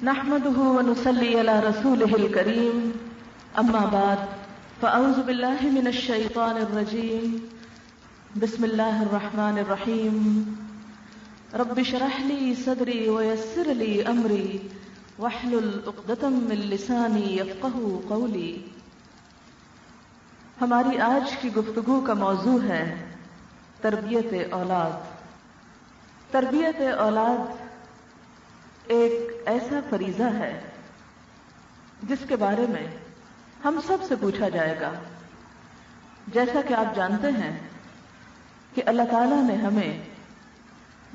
نحمده ونصلي على رسوله الكريم أما بعد فأعوذ بالله من الشيطان الرجيم بسم الله الرحمن الرحيم رب اشرح لي صدري ويسر لي أمري واحلل عقدة من لساني يفقهوا قولي۔ ہماری آج کی گفتگو کا موضوع ہے تربیت اولاد۔ تربیت اولاد ایک ایسا فریضہ ہے جس کے بارے میں ہم سب سے پوچھا جائے گا۔ جیسا کہ آپ جانتے ہیں کہ اللہ تعالیٰ نے ہمیں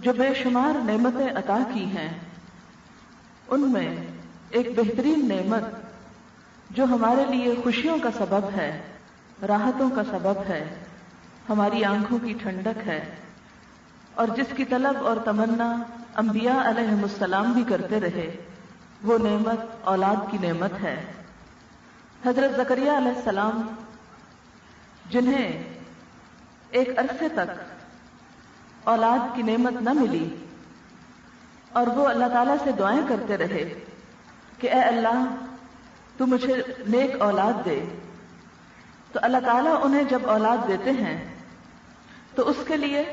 جو بے شمار نعمتیں عطا کی ہیں ان میں ایک بہترین نعمت جو ہمارے لیے خوشیوں کا سبب ہے، راحتوں کا سبب ہے، ہماری آنکھوں کی ٹھنڈک ہے، اور جس کی طلب اور تمنا انبیاء علیہم السلام بھی کرتے رہے، وہ نعمت اولاد کی نعمت ہے۔ حضرت زکریا علیہ السلام جنہیں ایک عرصے تک اولاد کی نعمت نہ ملی اور وہ اللہ تعالیٰ سے دعائیں کرتے رہے کہ اے اللہ تو مجھے نیک اولاد دے، تو اللہ تعالیٰ انہیں جب اولاد دیتے ہیں تو اس کے لیے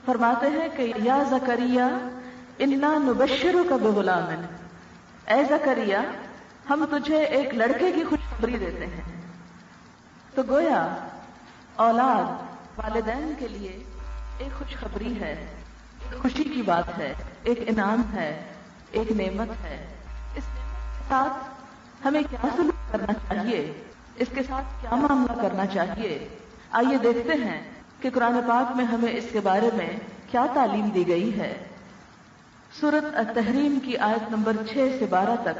فرماتے ہیں کہ یا زکریا انا نبشرک بغلام، اے زکریا ہم تجھے ایک لڑکے کی خوشخبری دیتے ہیں۔ تو گویا اولاد والدین کے لیے ایک خوشخبری ہے، ایک خوشی کی بات ہے، ایک انعام ہے، ایک نعمت ہے۔ اس نعمت کے ساتھ ہمیں کیا سلوک کرنا چاہیے، اس کے ساتھ کیا معاملہ کرنا چاہیے، آئیے دیکھتے ہیں کہ قرآن پاک میں ہمیں اس کے بارے میں کیا تعلیم دی گئی ہے۔ سورۃ التحریم کی آیت نمبر 6 سے 12 تک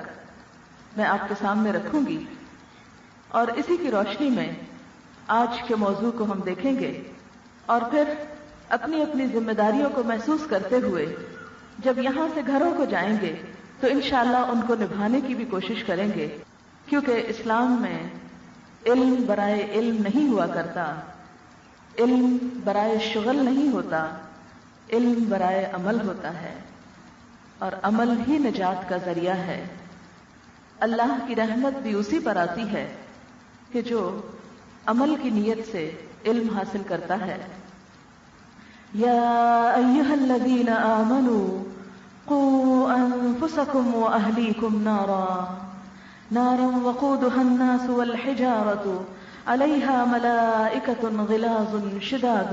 میں آپ کے سامنے رکھوں گی، اور اسی کی روشنی میں آج کے موضوع کو ہم دیکھیں گے، اور پھر اپنی اپنی ذمہ داریوں کو محسوس کرتے ہوئے جب یہاں سے گھروں کو جائیں گے تو انشاءاللہ ان کو نبھانے کی بھی کوشش کریں گے، کیونکہ اسلام میں علم برائے علم نہیں ہوا کرتا، علم برائے شغل نہیں ہوتا، علم برائے عمل ہوتا ہے، اور عمل ہی نجات کا ذریعہ ہے۔ اللہ کی رحمت بھی اسی پر آتی ہے کہ جو عمل کی نیت سے علم حاصل کرتا ہے۔ یا ایھا الذین آمنوا قوا انفسکم واہلیکم نارا وقودها الناس والحجارة علیہا ملائکۃ غلاظ شداد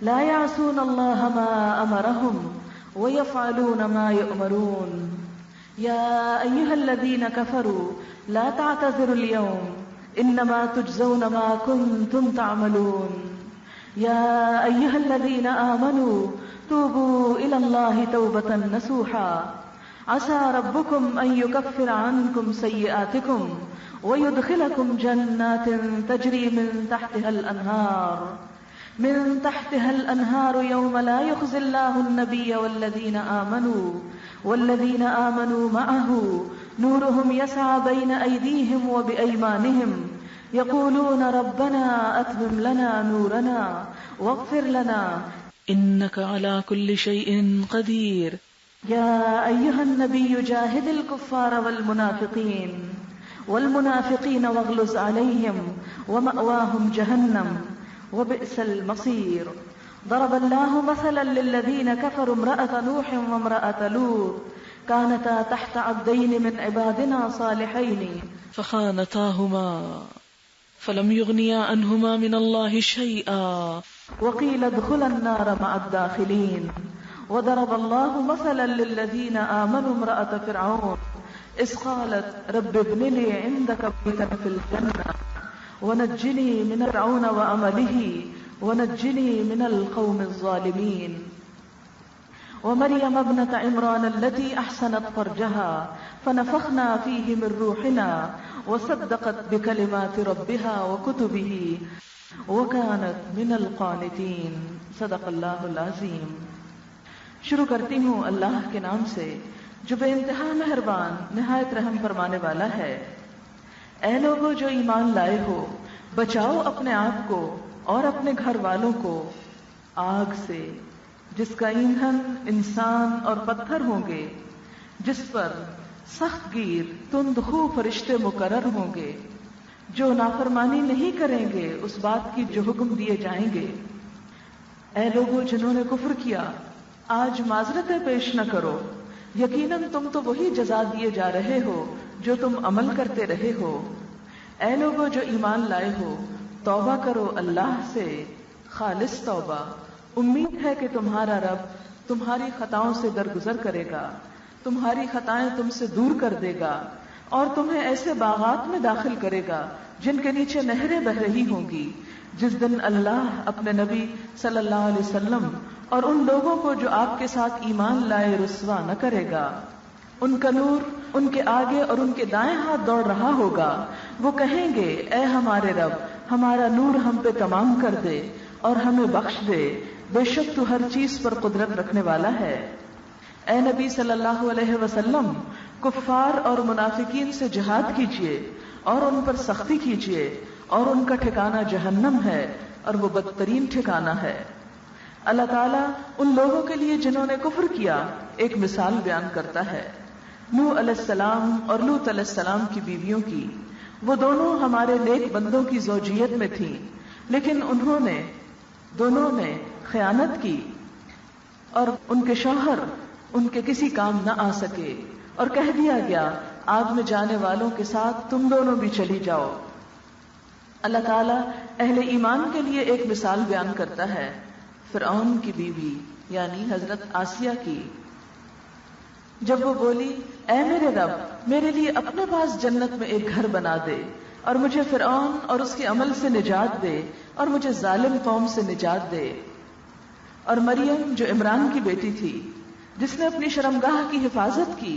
لا يعصون الله ما امرهم ويفعلون ما يؤمرون يا ايها الذين كفروا لا تعتذروا اليوم انما تجزون ما كنتم تعملون يا ايها الذين امنوا توبوا الى الله توبة نصوحا عسى ربكم ان يكفر عنكم سيئاتكم ويدخلكم جنات تجري من تحتها الأنهار يوم لا يخزي الله النبي والذين آمنوا معه نورهم يسعى بين أيديهم وبأيمانهم يقولون ربنا أتمم لنا نورنا واغفر لنا إنك على كل شيء قدير يا أيها النبي جاهد الكفار والمنافقين واغلظ عليهم ومأواهم جهنم وبئس المصير ضرب الله مثلا للذين كفروا امرأة نوح وامرأة لوط كانتا تحت عبدين من عبادنا صالحين فخانتاهما فلم يغنيا عنهما من الله شيئا وقيل ادخلا النار مع الداخلين وضرب الله مثلا للذين آمنوا امرأة فرعون إذ قالت رب ابن لي عندك بيتا في الجنة ونجني من فرعون وعمله ونجني من القوم الظالمين ومريم ابنة عمران التي أحسنت فرجها فنفخنا فيه من روحنا وصدقت بكلمات ربها وكتبه وكانت من القانتين صدق اللہ العظیم۔ شروع کرتی ہوں اللہ کے نام سے جو بے انتہا مہربان نہایت رحم فرمانے والا ہے۔ اے لوگو جو ایمان لائے ہو، بچاؤ اپنے آپ کو اور اپنے گھر والوں کو آگ سے جس کا ایندھن انسان اور پتھر ہوں گے، جس پر سخت گیر تند خو فرشتے مقرر ہوں گے جو نافرمانی نہیں کریں گے اس بات کی جو حکم دیے جائیں گے۔ اے لوگوں جنہوں نے کفر کیا، آج معذرتیں پیش نہ کرو، یقیناً تم تو وہی جزا دیے جا رہے ہو جو تم عمل کرتے رہے ہو۔ اے لوگوں جو ایمان لائے ہو، توبہ کرو اللہ سے خالص توبہ، امید ہے کہ تمہارا رب تمہاری خطاؤں سے درگزر کرے گا، تمہاری خطائیں تم سے دور کر دے گا اور تمہیں ایسے باغات میں داخل کرے گا جن کے نیچے نہریں بہ رہی ہوں گی، جس دن اللہ اپنے نبی صلی اللہ علیہ وسلم اور ان لوگوں کو جو آپ کے ساتھ ایمان لائے رسوا نہ کرے گا۔ ان کا نور ان کے آگے اور ان کے دائیں ہاتھ دوڑ رہا ہوگا، وہ کہیں گے اے ہمارے رب ہمارا نور ہم پہ تمام کر دے اور ہمیں بخش دے، بے شک تو ہر چیز پر قدرت رکھنے والا ہے۔ اے نبی صلی اللہ علیہ وسلم کفار اور منافقین سے جہاد کیجیے اور ان پر سختی کیجیے اور ان کا ٹھکانہ جہنم ہے اور وہ بدترین ٹھکانہ ہے۔ اللہ تعالیٰ ان لوگوں کے لیے جنہوں نے کفر کیا ایک مثال بیان کرتا ہے، نوح علیہ السلام اور لوط علیہ السلام کی بیویوں کی۔ وہ دونوں ہمارے نیک بندوں کی زوجیت میں تھیں، لیکن دونوں نے خیانت کی اور ان کے شوہر ان کے کسی کام نہ آ سکے اور کہہ دیا گیا آگ میں جانے والوں کے ساتھ تم دونوں بھی چلی جاؤ۔ اللہ تعالیٰ اہل ایمان کے لیے ایک مثال بیان کرتا ہے، فرعون کی بیوی یعنی حضرت آسیہ کی۔ جب وہ بولی اے میرے رب میرے لیے اپنے پاس جنت میں ایک گھر بنا دے اور مجھے فرعون اور اس کے عمل سے نجات دے اور مجھے ظالم قوم سے نجات دے۔ اور مریم جو عمران کی بیٹی تھی جس نے اپنی شرمگاہ کی حفاظت کی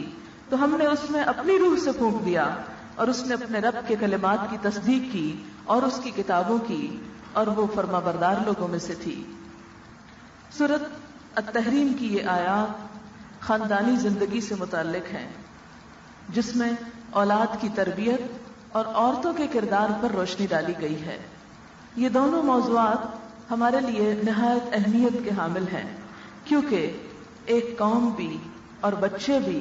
تو ہم نے اس میں اپنی روح سے پھونک دیا اور اس نے اپنے رب کے کلمات کی تصدیق کی اور اس کی کتابوں کی اور وہ فرما بردار لوگوں میں سے تھی۔ سورۃ التحریم کی یہ آیات خاندانی زندگی سے متعلق ہیں، جس میں اولاد کی تربیت اور عورتوں کے کردار پر روشنی ڈالی گئی ہے۔ یہ دونوں موضوعات ہمارے لیے نہایت اہمیت کے حامل ہیں، کیونکہ ایک قوم بھی اور بچے بھی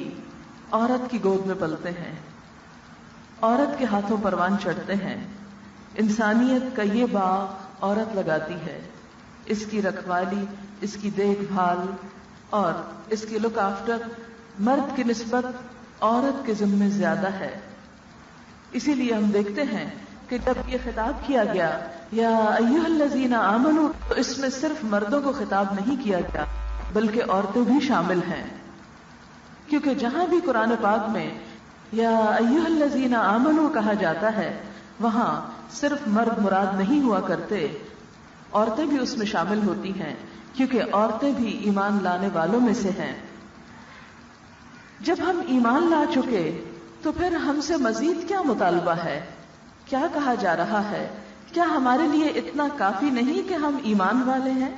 عورت کی گود میں پلتے ہیں، عورت کے ہاتھوں پروان چڑھتے ہیں۔ انسانیت کا یہ باغ عورت لگاتی ہے، اس کی رکھوالی، اس کی دیکھ بھال اور اس کی لک آفٹر مرد کی نسبت عورت کے ذمہ زیادہ ہے۔ اسی لیے ہم دیکھتے ہیں کہ جب یہ خطاب کیا گیا یا ایھا الذین آمنوا، تو اس میں صرف مردوں کو خطاب نہیں کیا گیا بلکہ عورتیں بھی شامل ہیں، کیونکہ جہاں بھی قرآن پاک میں یا ایھا الذین آمنوا کہا جاتا ہے وہاں صرف مرد مراد نہیں ہوا کرتے، عورتیں بھی اس میں شامل ہوتی ہیں، کیونکہ عورتیں بھی ایمان لانے والوں میں سے ہیں۔ جب ہم ایمان لا چکے تو پھر ہم سے مزید کیا مطالبہ ہے؟ کیا کہا جا رہا ہے؟ کیا ہمارے لیے اتنا کافی نہیں کہ ہم ایمان والے ہیں؟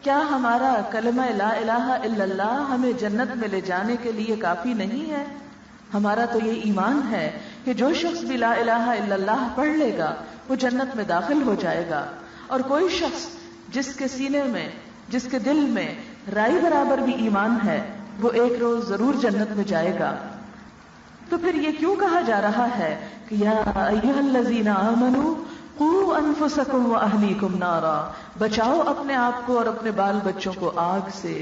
کیا ہمارا کلمہ لا الہ الا اللہ ہمیں جنت میں لے جانے کے لیے کافی نہیں ہے؟ ہمارا تو یہ ایمان ہے کہ جو شخص بھی لا الہ الا اللہ پڑھ لے گا وہ جنت میں داخل ہو جائے گا، اور کوئی شخص جس کے سینے میں، جس کے دل میں رائی برابر بھی ایمان ہے وہ ایک روز ضرور جنت میں جائے گا۔ تو پھر یہ کیوں کہا جا رہا ہے کہ یا ایھا الذین آمنوا قوا انفسکم واہلیکم نارا، بچاؤ اپنے آپ کو اور اپنے بال بچوں کو آگ سے۔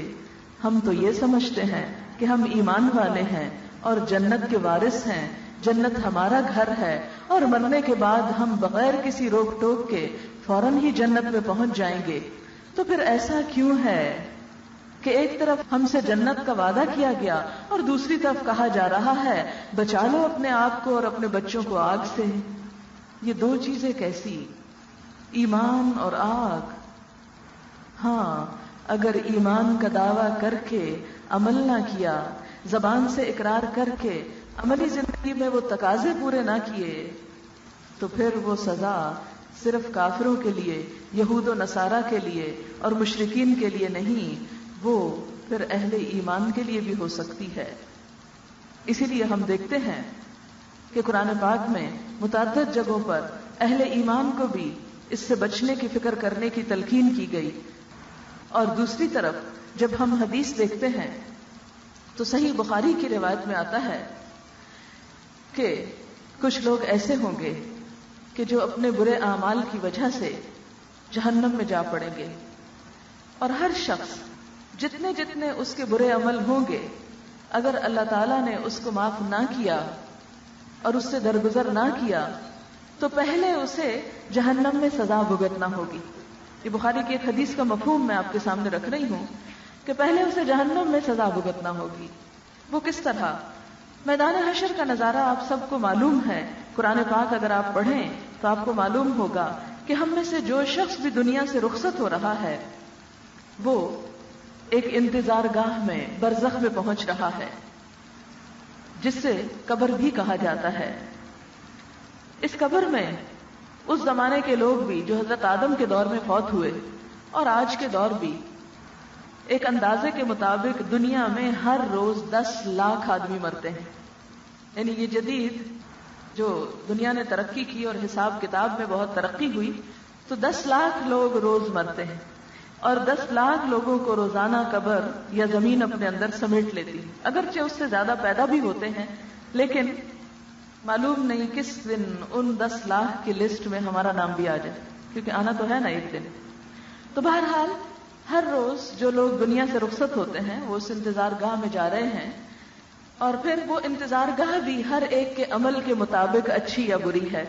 ہم تو یہ سمجھتے ہیں کہ ہم ایمان والے ہیں اور جنت کے وارث ہیں، جنت ہمارا گھر ہے اور مرنے کے بعد ہم بغیر کسی روک ٹوک کے فوراً ہی جنت میں پہنچ جائیں گے۔ تو پھر ایسا کیوں ہے کہ ایک طرف ہم سے جنت کا وعدہ کیا گیا اور دوسری طرف کہا جا رہا ہے بچا لو اپنے آپ کو اور اپنے بچوں کو آگ سے؟ یہ دو چیزیں کیسی؟ ایمان اور آگ۔ ہاں، اگر ایمان کا دعویٰ کر کے عمل نہ کیا، زبان سے اقرار کر کے عملی زندگی میں وہ تقاضے پورے نہ کیے، تو پھر وہ سزا صرف کافروں کے لیے، یہود و نصارہ کے لیے اور مشرکین کے لیے نہیں، وہ پھر اہل ایمان کے لیے بھی ہو سکتی ہے۔ اسی لیے ہم دیکھتے ہیں کہ قرآن پاک میں متعدد جگہوں پر اہل ایمان کو بھی اس سے بچنے کی فکر کرنے کی تلقین کی گئی، اور دوسری طرف جب ہم حدیث دیکھتے ہیں تو صحیح بخاری کی روایت میں آتا ہے کہ کچھ لوگ ایسے ہوں گے کہ جو اپنے برے اعمال کی وجہ سے جہنم میں جا پڑیں گے، اور ہر شخص جتنے جتنے اس کے برے عمل ہوں گے، اگر اللہ تعالیٰ نے اس کو معاف نہ کیا اور اس سے درگزر نہ کیا تو پہلے اسے جہنم میں سزا بھگتنا ہوگی۔ یہ بخاری کی ایک حدیث کا مفہوم میں آپ کے سامنے رکھ رہی ہوں کہ پہلے اسے جہنم میں سزا بھگتنا ہوگی۔ وہ کس طرح؟ میدان حشر کا نظارہ آپ سب کو معلوم ہے، قرآن پاک اگر آپ پڑھیں تو آپ کو معلوم ہوگا کہ ہم میں سے جو شخص بھی دنیا سے رخصت ہو رہا ہے وہ ایک انتظار گاہ میں برزخ میں پہنچ رہا ہے، جس سے قبر بھی کہا جاتا ہے۔ اس قبر میں اس زمانے کے لوگ بھی جو حضرت آدم کے دور میں فوت ہوئے اور آج کے دور بھی، ایک اندازے کے مطابق دنیا میں ہر روز 10 لاکھ آدمی مرتے ہیں۔ یعنی یہ جدید جو دنیا نے ترقی کی اور حساب کتاب میں بہت ترقی ہوئی تو 10 لاکھ لوگ روز مرتے ہیں، اور 10 لاکھ لوگوں کو روزانہ قبر یا زمین اپنے اندر سمیٹ لیتی ہے۔ اگرچہ اس سے زیادہ پیدا بھی ہوتے ہیں، لیکن معلوم نہیں کس دن ان 10 لاکھ کی لسٹ میں ہمارا نام بھی آ جائے، کیونکہ آنا تو ہے نا ایک دن۔ تو بہرحال ہر روز جو لوگ دنیا سے رخصت ہوتے ہیں وہ اس انتظار گاہ میں جا رہے ہیں، اور پھر وہ انتظار گاہ بھی ہر ایک کے عمل کے مطابق اچھی یا بری ہے۔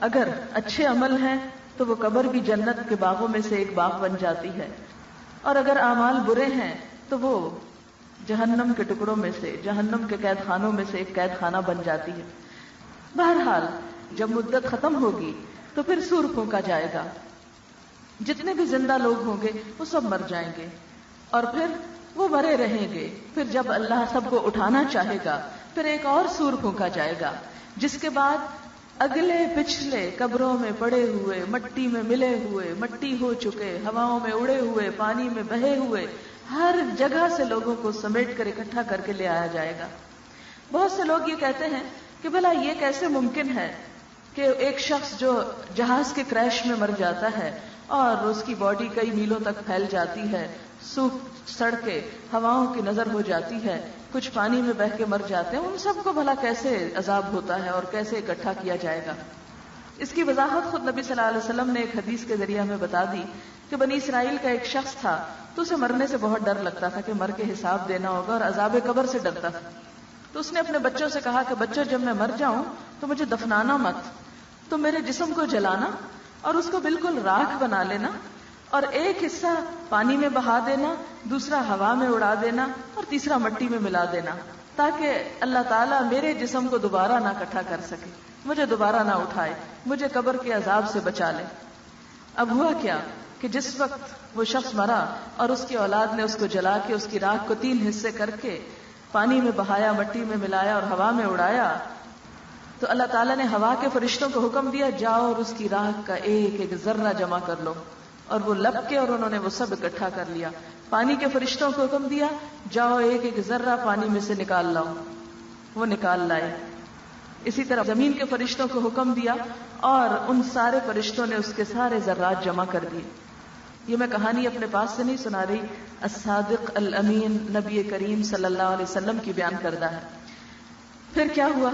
اگر اچھے عمل ہیں تو وہ قبر بھی جنت کے باغوں میں سے ایک باغ بن جاتی ہے، اور اگر اعمال برے ہیں تو وہ جہنم کے ٹکڑوں میں سے، جہنم کے قید خانوں میں سے ایک قید خانہ بن جاتی ہے۔ بہرحال جب مدت ختم ہوگی تو پھر سور پھونکا جائے گا، جتنے بھی زندہ لوگ ہوں گے وہ سب مر جائیں گے، اور پھر وہ مرے رہیں گے۔ پھر جب اللہ سب کو اٹھانا چاہے گا پھر ایک اور سور پھونکا جائے گا، جس کے بعد اگلے پچھلے قبروں میں پڑے ہوئے، مٹی میں ملے ہوئے، مٹی ہو چکے، ہواؤں میں اڑے ہوئے، پانی میں بہے ہوئے، ہر جگہ سے لوگوں کو سمیٹ کر اکٹھا کر کے لے آیا جائے گا۔ بہت سے لوگ یہ کہتے ہیں کہ بھلا یہ کیسے ممکن ہے کہ ایک شخص جو جہاز کے کریش میں مر جاتا ہے اور اس کی باڈی کئی میلوں تک پھیل جاتی ہے، سوکھ سڑ کے ہواؤں کی نظر ہو جاتی ہے، کچھ پانی میں بہہ کے مر جاتے ہیں، ان سب کو بھلا کیسے عذاب ہوتا ہے اور کیسے اکٹھا کیا جائے گا؟ اس کی وضاحت خود نبی صلی اللہ علیہ وسلم نے ایک حدیث کے ذریعے ہمیں بتا دی کہ بنی اسرائیل کا ایک شخص تھا تو اسے مرنے سے بہت ڈر لگتا تھا کہ مر کے حساب دینا ہوگا، اور عذاب قبر سے ڈرتا تھا۔ تو اس نے اپنے بچوں سے کہا کہ بچوں جب میں مر جاؤں تو مجھے دفنانا مت، تو میرے جسم کو جلانا اور اس کو بالکل راکھ بنا لینا، اور ایک حصہ پانی میں بہا دینا، دوسرا ہوا میں اڑا دینا، اور تیسرا مٹی میں ملا دینا، تاکہ اللہ تعالیٰ میرے جسم کو دوبارہ نہ اکٹھا کر سکے، مجھے دوبارہ نہ اٹھائے، مجھے قبر کے عذاب سے بچا لے۔ اب ہوا کیا کہ جس وقت وہ شخص مرا اور اس کی اولاد نے اس کو جلا کے اس کی راکھ کو 3 حصے کر کے پانی میں بہایا، مٹی میں ملایا اور ہوا میں اڑایا، تو اللہ تعالیٰ نے ہوا کے فرشتوں کو حکم دیا جاؤ اور اس کی راکھ کا ایک ایک ذرہ جمع کر لو، اور وہ لپ کے اور انہوں نے وہ سب اکٹھا کر لیا۔ پانی کے فرشتوں کو حکم دیا جاؤ ایک ایک ذرہ پانی میں سے نکال لاؤ، وہ نکال لائے۔ اسی طرح زمین کے فرشتوں کو حکم دیا اور ان سارے فرشتوں نے اس کے سارے ذرات جمع کر دیے۔ یہ میں کہانی اپنے پاس سے نہیں سنا رہی، الصادق الامین نبی کریم صلی اللہ علیہ وسلم کی بیان کردہ ہے۔ پھر کیا ہوا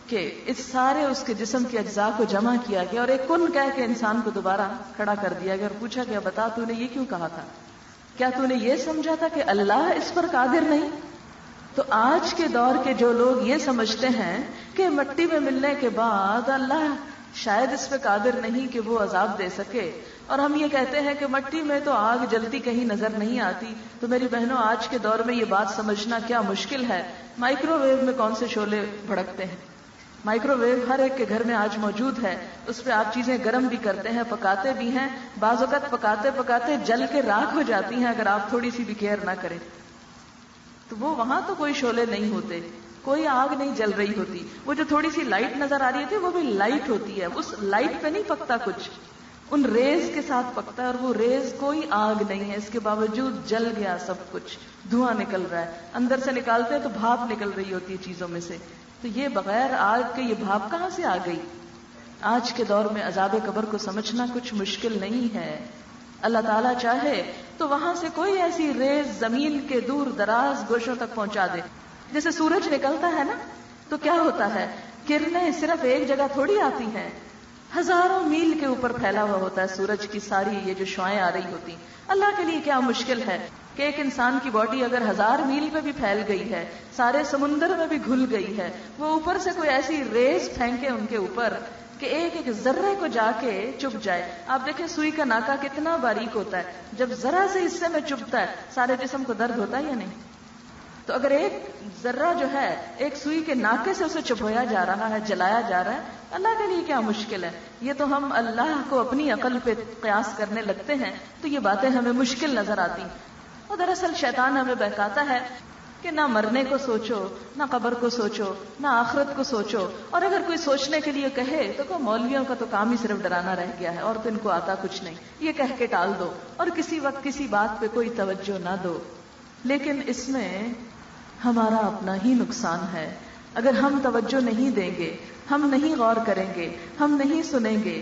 کہ اس سارے اس کے جسم کے اجزاء کو جمع کیا گیا اور ایک کن کہہ کے انسان کو دوبارہ کھڑا کر دیا گیا اور پوچھا گیا بتا تو نے یہ کیوں کہا تھا؟ کیا تو نے یہ سمجھا تھا کہ اللہ اس پر قادر نہیں؟ تو آج کے دور کے جو لوگ یہ سمجھتے ہیں کہ مٹی میں ملنے کے بعد اللہ شاید اس پہ قادر نہیں کہ وہ عذاب دے سکے، اور ہم یہ کہتے ہیں کہ مٹی میں تو آگ جلتی کہیں نظر نہیں آتی، تو میری بہنوں آج کے دور میں یہ بات سمجھنا کیا مشکل ہے۔ مائکرو ویو میں کون سے شعلے بھڑکتے ہیں؟ مائکرو ویو ہر ایک کے گھر میں آج موجود ہے، اس پہ آپ چیزیں گرم بھی کرتے ہیں، پکاتے بھی ہیں، بعض اوقات پکاتے پکاتے جل کے راکھ ہو جاتی ہیں اگر آپ تھوڑی سی بھی کیئر نہ کریں۔ تو وہ وہاں تو کوئی شعلے نہیں ہوتے، کوئی آگ نہیں جل رہی ہوتی، وہ جو تھوڑی سی لائٹ نظر آ رہی تھی وہ بھی لائٹ ہوتی ہے، اس لائٹ پہ نہیں پکتا کچھ، ان ریز کے ساتھ پکتا ہے، اور وہ ریز کوئی آگ نہیں ہے، اس کے باوجود جل گیا سب کچھ، دھواں نکل رہا ہے، اندر سے نکالتے ہیں تو بھاپ نکل رہی ہوتی ہے چیزوں میں سے، تو یہ بغیر آگ کے یہ بھاپ کہاں سے آ گئی؟ آج کے دور میں عذاب قبر کو سمجھنا کچھ مشکل نہیں ہے، اللہ تعالیٰ چاہے تو وہاں سے کوئی ایسی ریز زمین کے دور دراز گوشوں تک پہنچا دے. جیسے سورج نکلتا ہے نا تو کیا ہوتا ہے, کرنیں صرف ایک جگہ تھوڑی آتی ہیں, ہزاروں میل کے اوپر پھیلا ہوا ہوتا ہے سورج کی ساری یہ جو شعاعیں آ رہی ہوتی. اللہ کے لیے کیا مشکل ہے کہ ایک انسان کی باڈی اگر 1000 میل پہ بھی پھیل گئی ہے, سارے سمندر میں بھی گھل گئی ہے, وہ اوپر سے کوئی ایسی ریز پھینکے ان کے اوپر کہ ایک ایک ذرے کو جا کے چبھ جائے. آپ دیکھیں سوئی کا ناکا کتنا باریک ہوتا ہے, جب ذرا سے حصے میں چبھتا ہے سارے جسم کو درد ہوتا ہے یا نہیں؟ تو اگر ایک ذرہ جو ہے ایک سوئی کے ناکے سے اسے چبھویا جا رہا ہے, جلایا جا رہا ہے, اللہ کے لیے کیا مشکل ہے؟ یہ تو ہم اللہ کو اپنی عقل پہ قیاس کرنے لگتے ہیں تو یہ باتیں ہمیں مشکل نظر آتی. اور دراصل شیطان ہمیں بہکاتا ہے کہ نہ مرنے کو سوچو, نہ قبر کو سوچو, نہ آخرت کو سوچو, اور اگر کوئی سوچنے کے لیے کہے تو مولویوں کا تو کام ہی صرف ڈرانا رہ گیا ہے اور تو ان کو آتا کچھ نہیں, یہ کہہ کے ٹال دو اور کسی وقت کسی بات پہ کوئی توجہ نہ دو. لیکن اس میں ہمارا اپنا ہی نقصان ہے. اگر ہم توجہ نہیں دیں گے, ہم نہیں غور کریں گے, ہم نہیں سنیں گے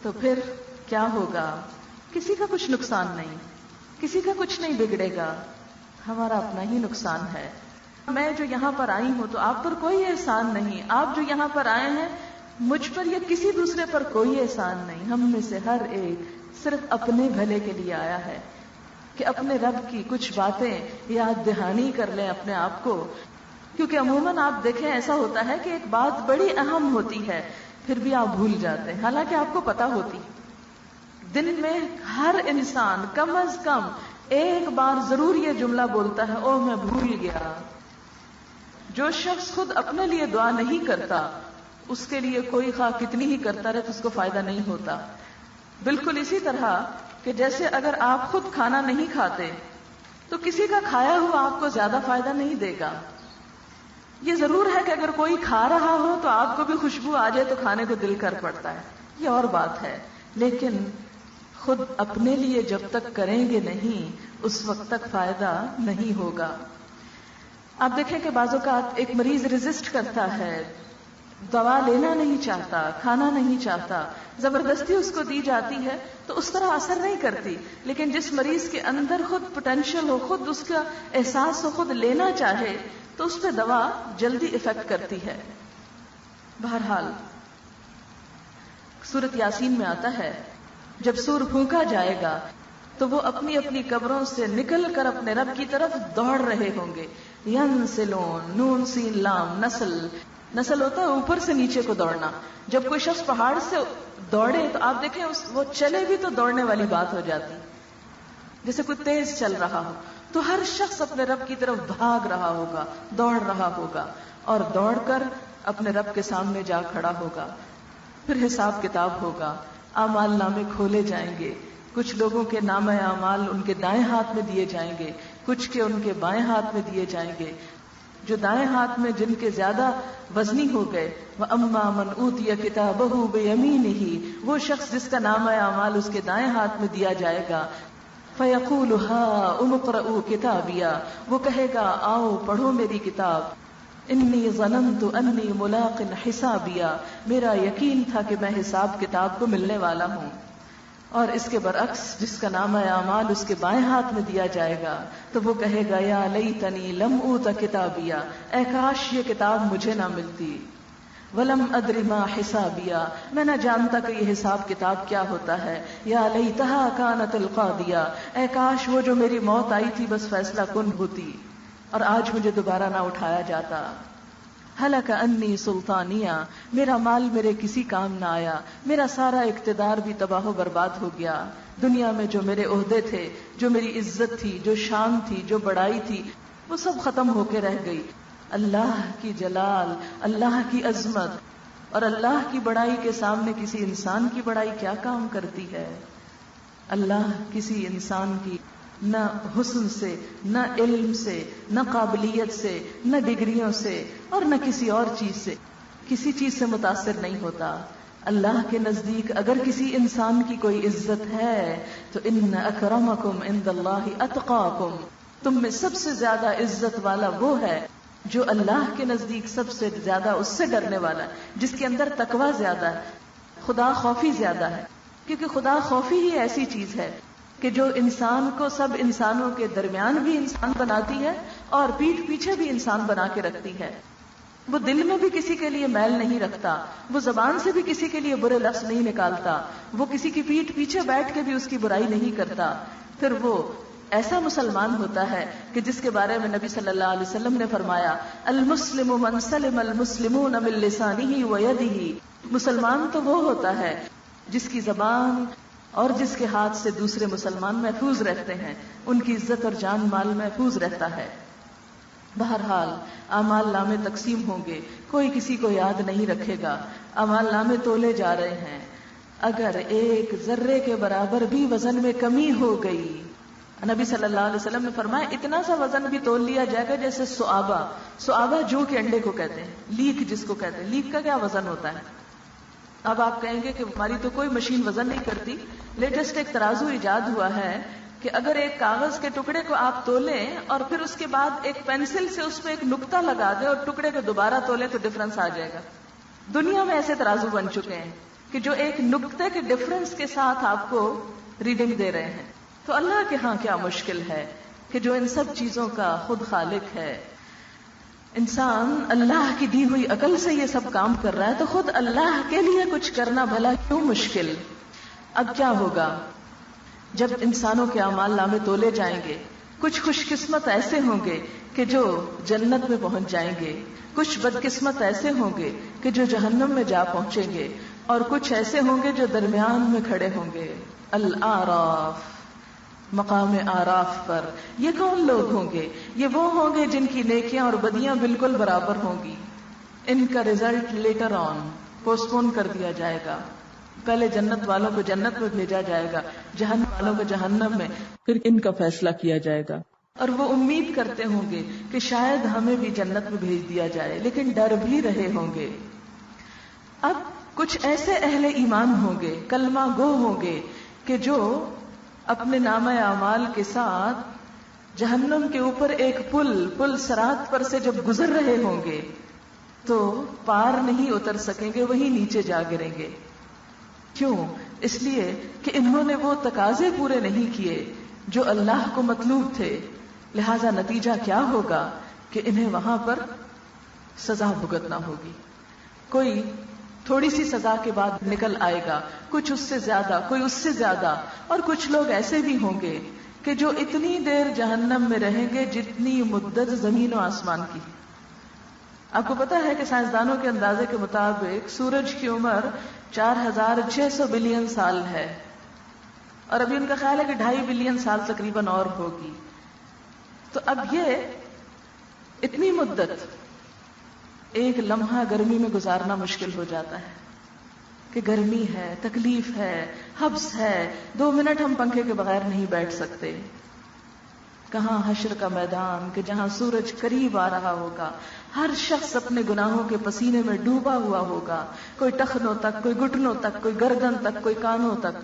تو پھر کیا ہوگا؟ کسی کا کچھ نقصان نہیں, کسی کا کچھ نہیں بگڑے گا, ہمارا اپنا ہی نقصان ہے. میں جو یہاں پر آئی ہوں تو آپ پر کوئی احسان نہیں, آپ جو یہاں پر آئے ہیں مجھ پر یا کسی دوسرے پر کوئی احسان نہیں. ہم میں سے ہر ایک صرف اپنے بھلے کے لیے آیا ہے کہ اپنے رب کی کچھ باتیں یاد دہانی کر لیں اپنے آپ کو. کیونکہ عموماً آپ دیکھیں ایسا ہوتا ہے کہ ایک بات بڑی اہم ہوتی ہے پھر بھی آپ بھول جاتے ہیں, حالانکہ آپ کو پتا ہوتی. دن میں ہر انسان کم از کم ایک بار ضرور یہ جملہ بولتا ہے, او میں بھول گیا. جو شخص خود اپنے لیے دعا نہیں کرتا اس کے لیے کوئی خواہ کتنی ہی کرتا رہے تو اس کو فائدہ نہیں ہوتا. بالکل اسی طرح کہ جیسے اگر آپ خود کھانا نہیں کھاتے تو کسی کا کھایا ہوا آپ کو زیادہ فائدہ نہیں دے گا. یہ ضرور ہے کہ اگر کوئی کھا رہا ہو تو آپ کو بھی خوشبو آ جائے تو کھانے کو دل کر پڑتا ہے, یہ اور بات ہے. لیکن خود اپنے لیے جب تک کریں گے نہیں اس وقت تک فائدہ نہیں ہوگا. آپ دیکھیں کہ بعض اوقات ایک مریض ریزسٹ کرتا ہے, دوا لینا نہیں چاہتا, کھانا نہیں چاہتا, زبردستی اس کو دی جاتی ہے تو اس طرح اثر نہیں کرتی. لیکن جس مریض کے اندر خود پوٹینشیل ہو, خود اس کا احساس ہو, خود لینا چاہے تو اس پہ دوا جلدی افیکٹ کرتی ہے. بہرحال سورۃ یاسین میں آتا ہے جب سور پھونکا جائے گا تو وہ اپنی اپنی قبروں سے نکل کر اپنے رب کی طرف دوڑ رہے ہوں گے. ینسلون, نون سین لام, نسل ہوتا ہے اوپر سے نیچے کو دوڑنا. جب کوئی شخص پہاڑ سے دوڑے تو آپ دیکھیں وہ چلے بھی تو دوڑنے والی بات ہو جاتی, جیسے کوئی تیز چل رہا ہو. تو ہر شخص اپنے رب کی طرف بھاگ رہا ہوگا, دوڑ رہا ہوگا, اور دوڑ کر اپنے رب کے سامنے جا کھڑا ہوگا. پھر حساب کتاب ہوگا, اعمال نامے کھولے جائیں گے. کچھ لوگوں کے نام اعمال ان کے دائیں ہاتھ میں دیے جائیں گے, کچھ کے ان کے بائیں ہاتھ میں دیے جائیں گے. جو دائیں ہاتھ میں جن کے زیادہ وزنی ہو گئے, وَأَمَّا مَنْ أُوتِيَ كِتَابَهُ بِيَمِينِهِ, وہ شخص جس کا نام اعمال اس کے دائیں ہاتھ میں دیا جائے گا. فَيَقُولُ هَاؤُمُ اقْرَءُوا كِتَابِيَهْ, وہ کہے گا آؤ پڑھو میری کتاب. انی ظننت انی ملاق حسابیا, میرا یقین تھا کہ میں حساب کتاب کو ملنے والا ہوں. اور اس کے برعکس جس کا نام اعمال اس کے بائیں ہاتھ میں دیا جائے گا تو وہ کہے گا یا لیتنی لم اوت کتابیا, اے کاش یہ کتاب مجھے نہ ملتی. ولم ادر ما حسابیا, میں نہ جانتا کہ یہ حساب کتاب کیا ہوتا ہے. یا لیتہا کانت القاضیہ, اے کاش وہ جو میری موت آئی تھی بس فیصلہ کن ہوتی اور آج مجھے دوبارہ نہ اٹھایا جاتا. ہلک انی سلطانیہ, میرا مال میرے کسی کام نہ آیا, میرا سارا اقتدار بھی تباہ و برباد ہو گیا. دنیا میں جو میرے عہدے تھے, جو میری عزت تھی, جو شان تھی, جو بڑائی تھی, وہ سب ختم ہو کے رہ گئی. اللہ کی جلال, اللہ کی عظمت اور اللہ کی بڑائی کے سامنے کسی انسان کی بڑائی کیا کام کرتی ہے. اللہ کسی انسان کی نہ حسن سے, نہ علم سے, نہ قابلیت سے, نہ ڈگریوں سے اور نہ کسی اور چیز سے, کسی چیز سے متاثر نہیں ہوتا. اللہ کے نزدیک اگر کسی انسان کی کوئی عزت ہے تو ان اکرمکم عند اللہ اتقاکم, تم میں سب سے زیادہ عزت والا وہ ہے جو اللہ کے نزدیک سب سے زیادہ اس سے ڈرنے والا ہے, جس کے اندر تقوی زیادہ ہے, خدا خوفی زیادہ ہے. کیونکہ خدا خوفی ہی ایسی چیز ہے کہ جو انسان کو سب انسانوں کے درمیان بھی انسان بناتی ہے اور پیٹھ پیچھے بھی انسان بنا کے رکھتی ہے. وہ دل میں بھی کسی کے لیے میل نہیں رکھتا، وہ زبان سے بھی کسی کے لیے برے لفظ نہیں نکالتا، وہ کسی کی پیٹھ پیچھے بیٹھ کے بھی اس کی برائی نہیں کرتا. پھر وہ ایسا مسلمان ہوتا ہے کہ جس کے بارے میں نبی صلی اللہ علیہ وسلم نے فرمایا المسلم من سلم المسلمون من لسانه ويده. مسلمان تو وہ ہوتا ہے جس کی زبان اور جس کے ہاتھ سے دوسرے مسلمان محفوظ رہتے ہیں، ان کی عزت اور جان مال محفوظ رہتا ہے. بہرحال اعمال نامے تقسیم ہوں گے، کوئی کسی کو یاد نہیں رکھے گا. اعمال نامے تولے جا رہے ہیں، اگر ایک ذرے کے برابر بھی وزن میں کمی ہو گئی، نبی صلی اللہ علیہ وسلم نے فرمایا اتنا سا وزن بھی تول لیا جائے گا جیسے سعابہ جو کے انڈے کو کہتے ہیں، لیک جس کو کہتے ہیں. لیک کا کیا وزن ہوتا ہے؟ اب آپ کہیں گے کہ ہماری تو کوئی مشین وزن نہیں کرتی. لیٹسٹ ایک ترازو ایجاد ہوا ہے کہ اگر ایک کاغذ کے ٹکڑے کو آپ تولیں اور پھر اس کے بعد ایک پینسل سے اس پہ ایک نقطہ لگا دیں اور ٹکڑے کو دوبارہ تولیں تو ڈفرنس آ جائے گا. دنیا میں ایسے ترازو بن چکے ہیں کہ جو ایک نقطے کے ڈفرنس کے ساتھ آپ کو ریڈنگ دے رہے ہیں. تو اللہ کے ہاں کیا مشکل ہے کہ جو ان سب چیزوں کا خود خالق ہے. انسان اللہ کی دی ہوئی عقل سے یہ سب کام کر رہا ہے تو خود اللہ کے لیے کچھ کرنا بھلا کیوں مشکل. اب کیا ہوگا جب انسانوں کے اعمال نامے تولے جائیں گے؟ کچھ خوش قسمت ایسے ہوں گے کہ جو جنت میں پہنچ جائیں گے، کچھ بدقسمت ایسے ہوں گے کہ جو جہنم میں جا پہنچیں گے، اور کچھ ایسے ہوں گے جو درمیان میں کھڑے ہوں گے. الاعراف، مقام آراف پر. یہ کون لوگ ہوں گے؟ یہ وہ ہوں گے جن کی نیکیاں اور بدیاں بالکل برابر ہوں گی. ان کا رزلٹ لیٹر آن پوسٹ پون کر دیا جائے گا. پہلے جنت والوں کو جنت میں بھیجا جائے گا، جہنم والوں کو جہنم میں، پھر ان کا فیصلہ کیا جائے گا. اور وہ امید کرتے ہوں گے کہ شاید ہمیں بھی جنت میں بھیج دیا جائے، لیکن ڈر بھی رہے ہوں گے. اب کچھ ایسے اہل ایمان ہوں گے، کلمہ گو ہوں گے کہ جو اپنے نامہ اعمال کے ساتھ جہنم کے اوپر ایک پل صراط پر سے جب گزر رہے ہوں گے تو پار نہیں اتر سکیں گے، وہیں نیچے جا گریں گے. کیوں؟ اس لیے کہ انہوں نے وہ تقاضے پورے نہیں کیے جو اللہ کو مطلوب تھے. لہذا نتیجہ کیا ہوگا کہ انہیں وہاں پر سزا بھگتنا ہوگی. کوئی تھوڑی سی سزا کے بعد نکل آئے گا، کچھ اس سے زیادہ، کوئی اس سے زیادہ، اور کچھ لوگ ایسے بھی ہوں گے کہ جو اتنی دیر جہنم میں رہیں گے جتنی مدت زمین و آسمان کی. آپ کو پتا ہے کہ سائنسدانوں کے اندازے کے مطابق سورج کی عمر 4600 بلین سال ہے، اور ابھی ان کا خیال ہے کہ 2.5 بلین سال تقریباً اور ہوگی. تو اب یہ اتنی مدت ایک لمحہ گرمی میں گزارنا مشکل ہو جاتا ہے کہ گرمی ہے، تکلیف ہے، حبس ہے، 2 منٹ ہم پنکھے کے بغیر نہیں بیٹھ سکتے. کہاں حشر کا میدان کہ جہاں سورج قریب آ رہا ہوگا، ہر شخص اپنے گناہوں کے پسینے میں ڈوبا ہوا ہوگا، کوئی ٹخنوں تک، کوئی گھٹنوں تک، کوئی گردن تک، کوئی کانوں تک.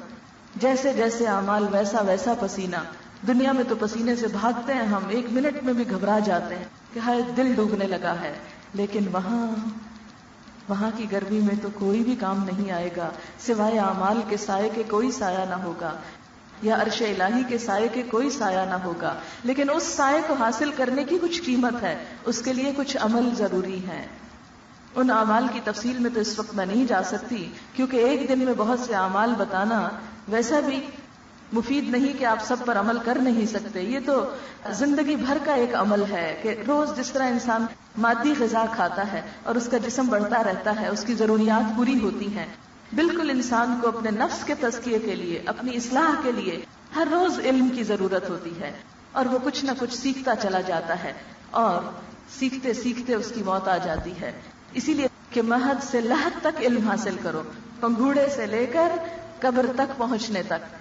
جیسے جیسے اعمال ویسا ویسا پسینہ. دنیا میں تو پسینے سے بھاگتے ہیں ہم، 1 منٹ میں بھی گھبرا جاتے ہیں کہ ہائے دل ڈوبنے لگا ہے. لیکن وہاں کی گرمی میں تو کوئی بھی کام نہیں آئے گا سوائے اعمال کے سائے کے. کوئی سایہ نہ ہوگا، یا عرش الہی کے سائے کے کوئی سایہ نہ ہوگا. لیکن اس سائے کو حاصل کرنے کی کچھ قیمت ہے، اس کے لیے کچھ عمل ضروری ہے. ان اعمال کی تفصیل میں تو اس وقت میں نہیں جا سکتی، کیونکہ ایک دن میں بہت سے اعمال بتانا ویسا بھی مفید نہیں کہ آپ سب پر عمل کر نہیں سکتے. یہ تو زندگی بھر کا ایک عمل ہے کہ روز جس طرح انسان مادی غذا کھاتا ہے اور اس کا جسم بڑھتا رہتا ہے، اس کی ضروریات پوری ہوتی ہیں، بالکل انسان کو اپنے نفس کے تزکیے کے لیے، اپنی اصلاح کے لیے ہر روز علم کی ضرورت ہوتی ہے. اور وہ کچھ نہ کچھ سیکھتا چلا جاتا ہے، اور سیکھتے سیکھتے اس کی موت آ جاتی ہے. اسی لیے کہ مہد سے لحد تک علم حاصل کرو، پنگوڑے سے لے کر قبر تک پہنچنے تک.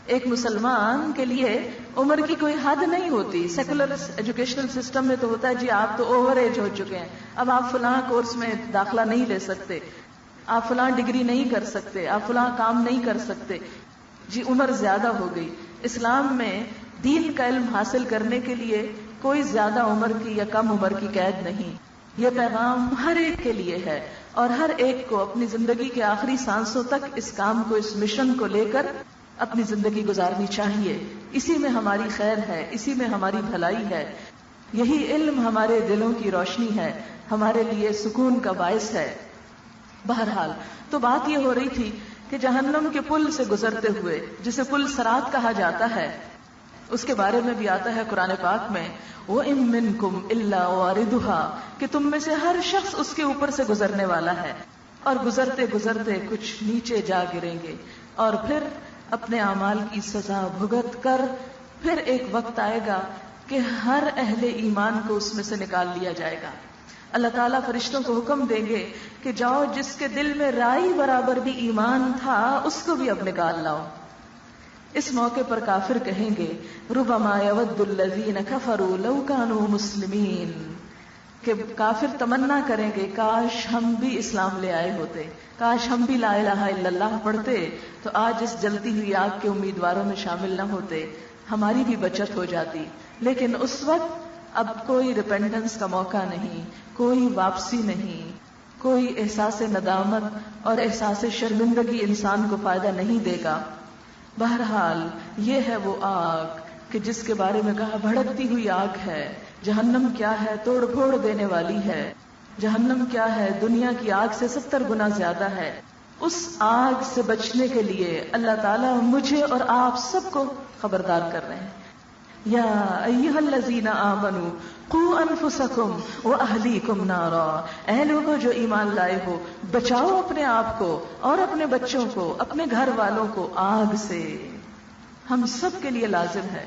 ایک مسلمان کے لیے عمر کی کوئی حد نہیں ہوتی. سیکولر ایجوکیشنل سسٹم میں تو ہوتا ہے جی آپ تو اوور ایج ہو چکے ہیں، اب آپ فلاں کورس میں داخلہ نہیں لے سکتے، آپ فلاں ڈگری نہیں کر سکتے، آپ فلاں کام نہیں کر سکتے، جی عمر زیادہ ہو گئی. اسلام میں دین کا علم حاصل کرنے کے لیے کوئی زیادہ عمر کی یا کم عمر کی قید نہیں. یہ پیغام ہر ایک کے لیے ہے، اور ہر ایک کو اپنی زندگی کے آخری سانسوں تک اس کام کو، اس مشن کو لے کر اپنی زندگی گزارنی چاہیے. اسی میں ہماری خیر ہے، اسی میں ہماری بھلائی ہے. یہی علم ہمارے دلوں کی روشنی ہے، ہمارے لیے سکون کا باعث ہے. بہرحال تو بات یہ ہو رہی تھی کہ جہنم کے پل سے گزرتے ہوئے، جسے پل صراط کہا جاتا ہے، اس کے بارے میں بھی آتا ہے قرآن پاک میں وَإِن مِّنكُمْ إِلَّا وَارِدُهَا، کہ تم میں سے ہر شخص اس کے اوپر سے گزرنے والا ہے، اور گزرتے گزرتے کچھ نیچے جا گریں گے، اور پھر اپنے اعمال کی سزا بھگت کر پھر ایک وقت آئے گا کہ ہر اہل ایمان کو اس میں سے نکال لیا جائے گا. اللہ تعالیٰ فرشتوں کو حکم دیں گے کہ جاؤ، جس کے دل میں رائی برابر بھی ایمان تھا اس کو بھی اب نکال لاؤ. اس موقع پر کافر کہیں گے ربما یود الذین کفروا لو کانوا مسلمین، کہ کافر تمنا کریں گے کاش ہم بھی اسلام لے آئے ہوتے، کاش ہم بھی لا الہ الا اللہ پڑھتے تو آج اس جلتی ہوئی آگ کے امیدواروں میں شامل نہ ہوتے، ہماری بھی بچت ہو جاتی. لیکن اس وقت اب کوئی ریپینٹنس کا موقع نہیں، کوئی واپسی نہیں، کوئی احساس ندامت اور احساس شرمندگی انسان کو فائدہ نہیں دے گا. بہرحال یہ ہے وہ آگ کہ جس کے بارے میں کہا بھڑکتی ہوئی آگ ہے. جہنم کیا ہے؟ توڑ پھوڑ دینے والی ہے. جہنم کیا ہے؟ دنیا کی آگ سے 70 گنا زیادہ ہے. اس آگ سے بچنے کے لیے اللہ تعالیٰ مجھے اور آپ سب کو خبردار کر رہے ہیں. یا ایھا الذین آمنوا قوا انفسکم واہلیکم نارا، اے لوگوں جو ایمان لائے ہو، بچاؤ اپنے آپ کو اور اپنے بچوں کو، اپنے گھر والوں کو آگ سے. ہم سب کے لیے لازم ہے.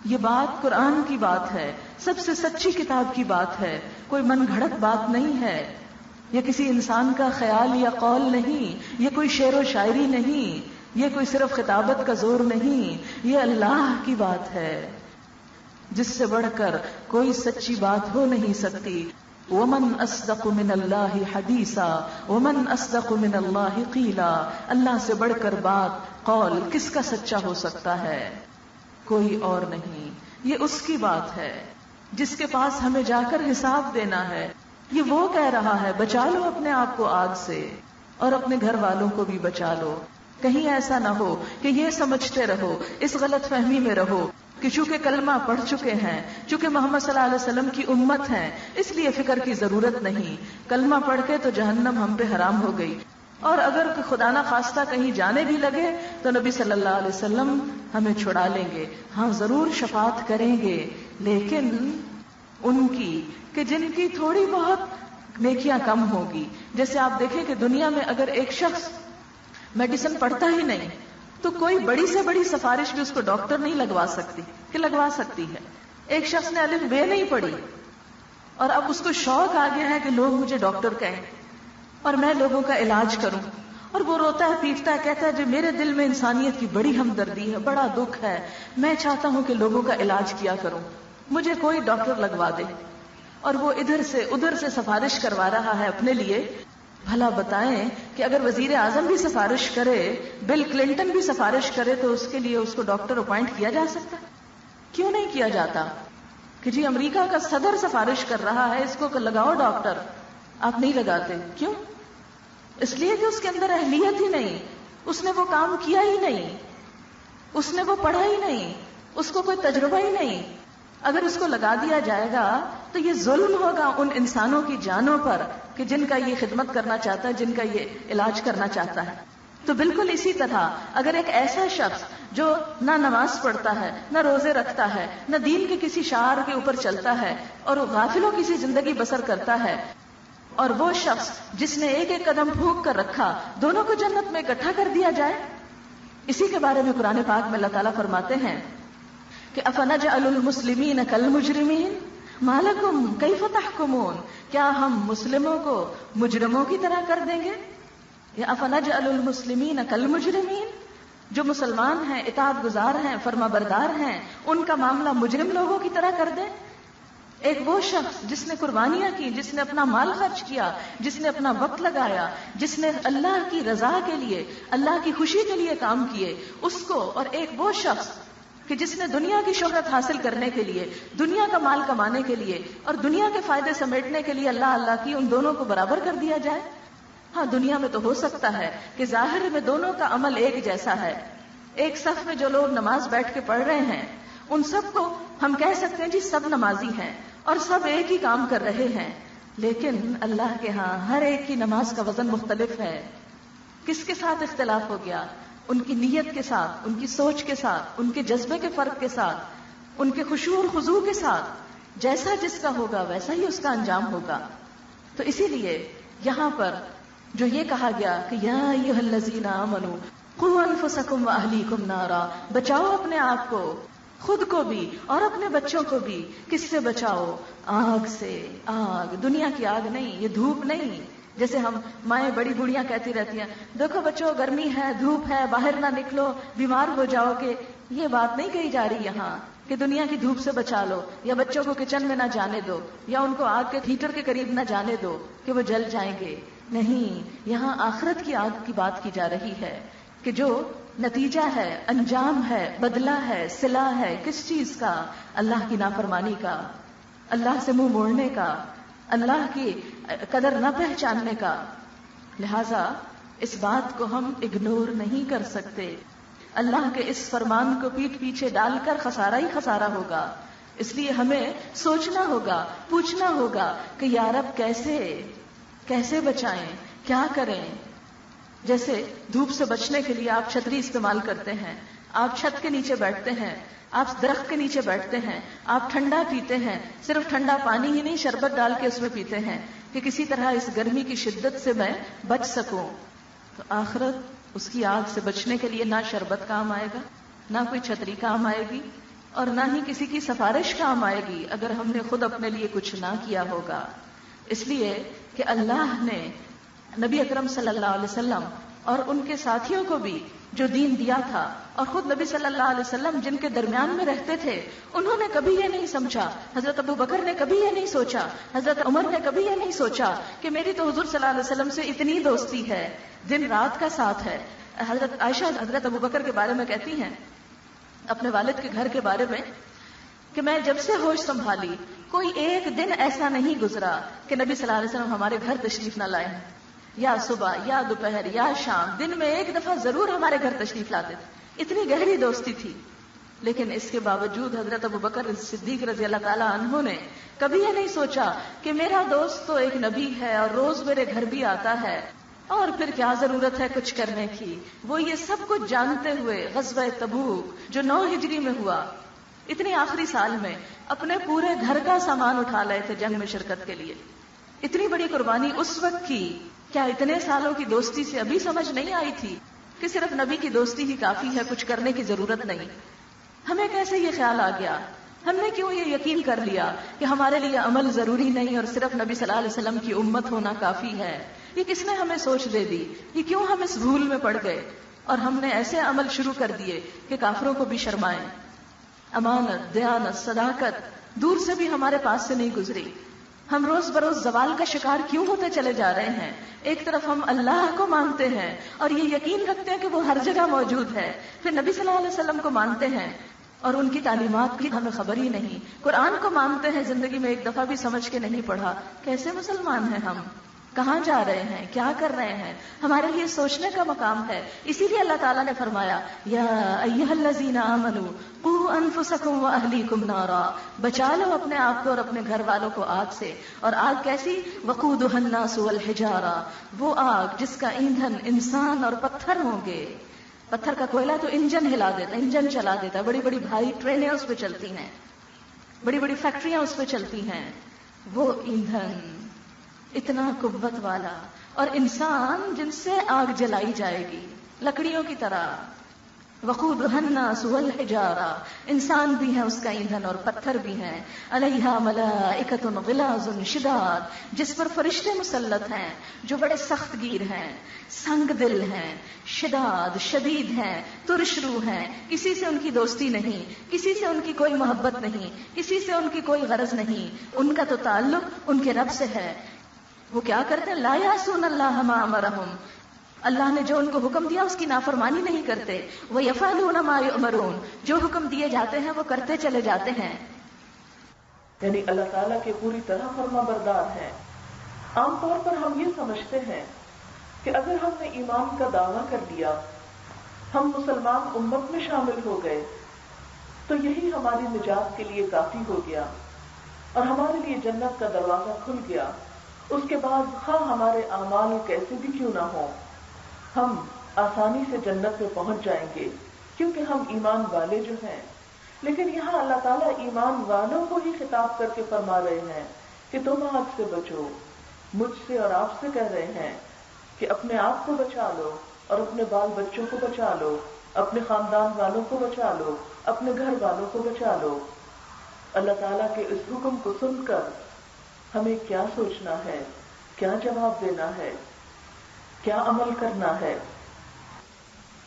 یہ بات قرآن کی بات ہے، سب سے سچی کتاب کی بات ہے، کوئی من گھڑت بات نہیں ہے، یہ کسی انسان کا خیال یا قول نہیں، یہ کوئی شعر و شاعری نہیں، یہ کوئی صرف خطابت کا زور نہیں، یہ اللہ کی بات ہے جس سے بڑھ کر کوئی سچی بات ہو نہیں سکتی. وَمَنْ أَصْدَقُ مِنَ اللَّهِ حَدِيثًا وَمَنْ أَصْدَقُ مِنَ اللَّهِ قِيلًا، اللہ سے بڑھ کر بات قول کس کا سچا ہو سکتا ہے؟ کوئی اور نہیں. یہ اس کی بات ہے جس کے پاس ہمیں جا کر حساب دینا ہے. یہ وہ کہہ رہا ہے بچا لو اپنے آپ کو آگ سے اور اپنے گھر والوں کو بھی بچا لو. کہیں ایسا نہ ہو کہ یہ سمجھتے رہو، اس غلط فہمی میں رہو کہ چونکہ کلمہ پڑھ چکے ہیں، چونکہ محمد صلی اللہ علیہ وسلم کی امت ہیں، اس لیے فکر کی ضرورت نہیں. کلمہ پڑھ کے تو جہنم ہم پہ حرام ہو گئی، اور اگر خدا نہ خواستہ کہیں جانے بھی لگے تو نبی صلی اللہ علیہ وسلم ہمیں چھڑا لیں گے. ہاں ضرور شفاعت کریں گے، لیکن ان کی کہ جن کی تھوڑی بہت نیکیاں کم ہوگی. جیسے آپ دیکھیں کہ دنیا میں اگر ایک شخص میڈیسن پڑھتا ہی نہیں تو کوئی بڑی سے بڑی سفارش بھی اس کو ڈاکٹر نہیں لگوا سکتی، کہ لگوا سکتی ہے. ایک شخص نے الف بے نہیں پڑھی اور اب اس کو شوق آ گیا ہے کہ لوگ مجھے ڈاکٹر کہیں اور میں لوگوں کا علاج کروں، اور وہ روتا ہے پیٹتا ہے، کہتا ہے جو میرے دل میں انسانیت کی بڑی ہمدردی ہے، بڑا دکھ ہے، میں چاہتا ہوں کہ لوگوں کا علاج کیا کروں، مجھے کوئی ڈاکٹر لگوا دے. اور وہ ادھر سے سفارش کروا رہا ہے اپنے لیے. بھلا بتائیں کہ اگر وزیر اعظم بھی سفارش کرے، بل کلنٹن بھی سفارش کرے تو اس کے لیے اس کو ڈاکٹر اپوائنٹ کیا جا سکتا ہے؟ کیوں نہیں کیا جاتا؟ کہ جی امریکہ کا صدر سفارش کر رہا ہے، اس کو لگاؤ ڈاکٹر، آپ نہیں لگاتے. کیوں؟ اس لیے کہ اس کے اندر اہلیت ہی نہیں، اس نے وہ کام کیا ہی نہیں، اس نے وہ پڑھا ہی نہیں، اس کو کوئی تجربہ ہی نہیں. اگر اس کو لگا دیا جائے گا تو یہ ظلم ہوگا ان انسانوں کی جانوں پر کہ جن کا یہ خدمت کرنا چاہتا ہے، جن کا یہ علاج کرنا چاہتا ہے. تو بالکل اسی طرح اگر ایک ایسا شخص جو نہ نماز پڑھتا ہے، نہ روزے رکھتا ہے، نہ دین کے کسی شعار کے اوپر چلتا ہے، اور غافلوں کی سی زندگی بسر کرتا ہے، اور وہ شخص جس نے ایک ایک قدم پھونک کر رکھا، دونوں کو جنت میں اکٹھا کر دیا جائے. اسی کے بارے میں قرآن پاک میں اللہ تعالیٰ فرماتے ہیں کہ افنجعل المسلمین کالمجرمین ما لکم کیف تحکمون، کیا ہم مسلموں کو مجرموں کی طرح کر دیں گے؟ یا افنجعل المسلمین کالمجرمین، جو مسلمان ہیں، اطاعت گزار ہیں، فرما بردار ہیں، ان کا معاملہ مجرم لوگوں کی طرح کر دیں. ایک وہ شخص جس نے قربانیاں کی، جس نے اپنا مال خرچ کیا، جس نے اپنا وقت لگایا، جس نے اللہ کی رضا کے لیے، اللہ کی خوشی کے لیے کام کیے، اس کو، اور ایک وہ شخص کہ جس نے دنیا کی شہرت حاصل کرنے کے لیے، دنیا کا مال کمانے کے لیے اور دنیا کے فائدے سمیٹنے کے لیے اللہ کی، ان دونوں کو برابر کر دیا جائے. ہاں دنیا میں تو ہو سکتا ہے کہ ظاہر میں دونوں کا عمل ایک جیسا ہے، ایک صف میں جو لوگ نماز بیٹھ کے پڑھ رہے ہیں ان سب کو ہم کہہ سکتے ہیں جی سب نمازی ہیں اور سب ایک ہی کام کر رہے ہیں، لیکن اللہ کے ہاں ہر ایک کی نماز کا وزن مختلف ہے. کس کے ساتھ اختلاف ہو گیا؟ ان کی نیت کے ساتھ، ان کی سوچ کے ساتھ، ان کے جذبے کے فرق کے ساتھ، ان کے خشوع اور خضوع کے ساتھ. جیسا جس کا ہوگا ویسا ہی اس کا انجام ہوگا. تو اسی لیے یہاں پر جو یہ کہا گیا کہ یا ایھا الذین آمنوا قوا انفسکم واہلیکم نارا، بچاؤ اپنے آپ کو، خود کو بھی اور اپنے بچوں کو بھی. کس سے بچاؤ؟ آگ سے. آگ دنیا کی آگ نہیں، یہ دھوپ نہیں. جیسے ہم مائیں بڑی بوڑھیاں کہتی رہتی ہیں دیکھو بچوں گرمی ہے، دھوپ ہے، باہر نہ نکلو بیمار ہو جاؤ گے. یہ بات نہیں کہی جا رہی یہاں کہ دنیا کی دھوپ سے بچا لو، یا بچوں کو کچن میں نہ جانے دو، یا ان کو آگ کے ہیٹر کے قریب نہ جانے دو کہ وہ جل جائیں گے. نہیں، یہاں آخرت کی آگ کی بات کی جا رہی ہے کہ جو نتیجہ ہے، انجام ہے، بدلہ ہے، صلہ ہے کس چیز کا؟ اللہ کی نافرمانی کا، اللہ سے منہ موڑنے کا، اللہ کی قدر نہ پہچاننے کا. لہذا اس بات کو ہم اگنور نہیں کر سکتے. اللہ کے اس فرمان کو پیٹھ پیچھے ڈال کر خسارہ ہی خسارہ ہوگا. اس لیے ہمیں سوچنا ہوگا، پوچھنا ہوگا کہ یا رب کیسے بچائیں، کیا کریں. جیسے دھوپ سے بچنے کے لیے آپ چھتری استعمال کرتے ہیں، آپ چھت کے نیچے بیٹھتے ہیں، آپ درخت کے نیچے بیٹھتے ہیں، آپ ٹھنڈا پیتے ہیں، صرف ٹھنڈا پانی ہی نہیں شربت ڈال کے اس میں پیتے ہیں کہ کسی طرح اس گرمی کی شدت سے میں بچ سکوں. تو آخرت اس کی آگ سے بچنے کے لیے نہ شربت کام آئے گا، نہ کوئی چھتری کام آئے گی، اور نہ ہی کسی کی سفارش کام آئے گی اگر ہم نے خود اپنے لیے کچھ نہ کیا ہوگا. اس لیے کہ اللہ نے نبی اکرم صلی اللہ علیہ وسلم اور ان کے ساتھیوں کو بھی جو دین دیا تھا، اور خود نبی صلی اللہ علیہ وسلم جن کے درمیان میں رہتے تھے، انہوں نے کبھی یہ نہیں سمجھا، حضرت ابو بکر نے کبھی یہ نہیں سوچا، حضرت عمر نے کبھی یہ نہیں سوچا کہ میری تو حضور صلی اللہ علیہ وسلم سے اتنی دوستی ہے، دن رات کا ساتھ ہے. حضرت عائشہ حضرت ابو بکر کے بارے میں کہتی ہیں اپنے والد کے گھر کے بارے میں کہ میں جب سے ہوش سنبھالی کوئی ایک دن ایسا نہیں گزرا کہ نبی صلی اللہ علیہ وسلم ہمارے گھر تشریف نہ لائے، یا صبح یا دوپہر یا شام، دن میں ایک دفعہ ضرور ہمارے گھر تشریف لاتے تھے. اتنی گہری دوستی تھی. لیکن اس کے باوجود حضرت ابو بکر صدیق رضی اللہ تعالیٰ عنہ نے کبھی یہ نہیں سوچا کہ میرا دوست تو ایک نبی ہے اور روز میرے گھر بھی آتا ہے، اور پھر کیا ضرورت ہے کچھ کرنے کی. وہ یہ سب کچھ جانتے ہوئے غزوہ تبوک جو 9 ہجری میں ہوا، اتنی آخری سال میں اپنے پورے گھر کا سامان اٹھا لائے تھے جنگ میں شرکت کے لیے. اتنی بڑی قربانی اس وقت کی. کیا اتنے سالوں کی دوستی سے ابھی سمجھ نہیں آئی تھی کہ صرف نبی کی دوستی ہی کافی ہے، کچھ کرنے کی ضرورت نہیں؟ ہمیں کیسے یہ خیال آ گیا؟ ہم نے کیوں یہ یقین کر لیا کہ ہمارے لیے عمل ضروری نہیں اور صرف نبی صلی اللہ علیہ وسلم کی امت ہونا کافی ہے؟ یہ کس نے ہمیں سوچ دے دی؟ یہ کیوں ہم اس بھول میں پڑ گئے اور ہم نے ایسے عمل شروع کر دیے کہ کافروں کو بھی شرمائیں؟ امانت، دیانت، صداقت دور سے بھی ہمارے پاس سے نہیں گزری. ہم روز بروز زوال کا شکار کیوں ہوتے چلے جا رہے ہیں؟ ایک طرف ہم اللہ کو مانتے ہیں اور یہ یقین رکھتے ہیں کہ وہ ہر جگہ موجود ہے، پھر نبی صلی اللہ علیہ وسلم کو مانتے ہیں اور ان کی تعلیمات کی ہمیں خبر ہی نہیں، قرآن کو مانتے ہیں، زندگی میں ایک دفعہ بھی سمجھ کے نہیں پڑھا. کیسے مسلمان ہیں ہم؟ کہاں جا رہے ہیں؟ کیا کر رہے ہیں؟ ہمارے لیے سوچنے کا مقام ہے. اسی لیے اللہ تعالیٰ نے فرمایا یا ایھا الذین آمنوا قوا انفسکم واہلیکم نارا، بچا لو اپنے آپ کو اور اپنے گھر والوں کو آگ سے. اور آگ کیسی؟ وقودھا الناس والحجارہ، وہ آگ جس کا ایندھن انسان اور پتھر ہوں گے. پتھر کا کوئلہ تو انجن ہلا دیتا، انجن چلا دیتا، بڑی بڑی بھاری ٹرینیں اس پہ چلتی ہیں، بڑی بڑی فیکٹریاں اس پہ چلتی ہیں. وہ ایندھن اتنا قوت والا، اور انسان جن سے آگ جلائی جائے گی لکڑیوں کی طرح. وقودھا الناس والحجارہ، انسان بھی ہیں اس کا ایندھن اور پتھر بھی ہیں. علیہا ملائکۃ غلاظ شداد، جس پر فرشتے مسلط ہیں جو بڑے سخت گیر ہیں، سنگ دل ہیں، شداد شدید ہیں، ترش روح ہیں. کسی سے ان کی دوستی نہیں، کسی سے ان کی کوئی محبت نہیں، کسی سے ان کی کوئی غرض نہیں. ان کا تو تعلق ان کے رب سے ہے. وہ کیا کرتے ہیں؟ لا یعصون اللہ ما امرہم، اللہ نے جو ان کو حکم دیا اس کی نافرمانی نہیں کرتے. وَيَفْعَلُونَ مَا يُؤْمَرُونَ، جو حکم دیے جاتے ہیں وہ کرتے چلے جاتے ہیں. یعنی اللہ تعالیٰ کے پوری طرح فرما بردار ہیں. عام طور پر ہم یہ سمجھتے ہیں کہ اگر ہم نے ایمان کا دعویٰ کر دیا ہم مسلمان امت میں شامل ہو گئے تو یہی ہماری نجات کے لیے کافی ہو گیا اور ہمارے لیے جنت کا دروازہ کھل گیا. اس کے بعد خواہ ہمارے اعمال کیسے بھی کیوں نہ ہوں، ہم آسانی سے جنت میں پہنچ جائیں گے کیونکہ ہم ایمان والے جو ہیں. لیکن یہاں اللہ تعالیٰ ایمان والوں کو ہی خطاب کر کے فرما رہے ہیں کہ تم آگ سے بچو. مجھ سے اور آپ سے کہہ رہے ہیں کہ اپنے آپ کو بچا لو اور اپنے بال بچوں کو بچا لو، اپنے خاندان والوں کو بچا لو، اپنے گھر والوں کو بچا لو. اللہ تعالیٰ کے اس حکم کو سن کر ہمیں کیا سوچنا ہے، کیا جواب دینا ہے، کیا عمل کرنا ہے.